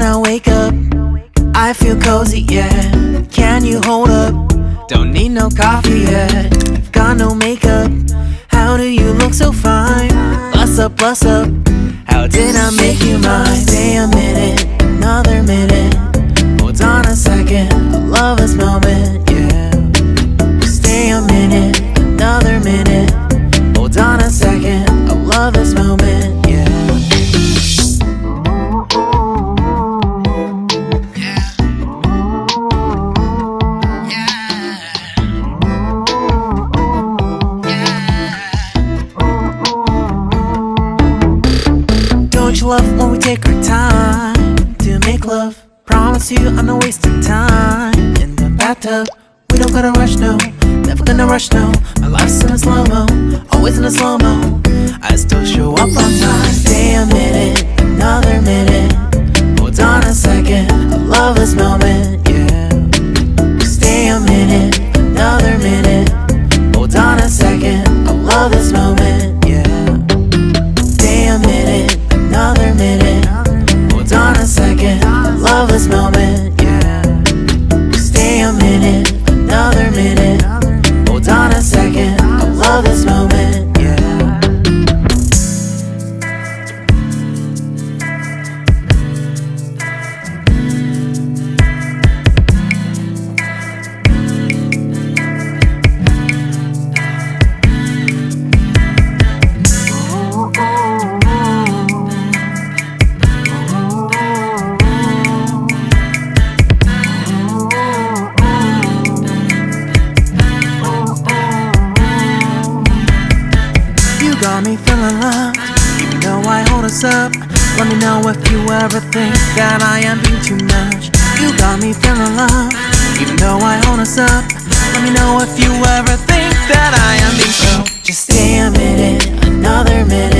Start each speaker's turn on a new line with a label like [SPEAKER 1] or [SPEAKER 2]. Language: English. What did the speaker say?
[SPEAKER 1] When I wake up, I feel cozy, yeah. Can you hold up? Don't need no coffee yet. Got no makeup. How do you look so fine? Bust up, bust up. How did I make you mine? Stay a minute, another minute. Hold on a second, I love this moment, yeah. Stay a minute, another minute. Hold on a second, I love this moment, yeah. Don't you love when we take our time to make love? Promise you I'm not wasting time in the bathtub. We don't gotta rush, no. Never gonna rush, no. My life's in a slow-mo, always in a slow-mo. I still show up on time. Stay a minute, another minute. Hold on a second, I love this moment, yeah. Stay a minute, another minute. Hold on a second, I love this moment, yeah. Stay a minute, another minute. Hold on a second, I love this moment, yeah. Stay a minute, another minute. Hold on a second, I love this moment, yeah. Got me feeling loved, even though I hold us up. Let me know if you ever think that I am being too much. You got me feeling loved, even though I hold us up. Let me know if you ever think that I am being so. Just stay a minute, another minute.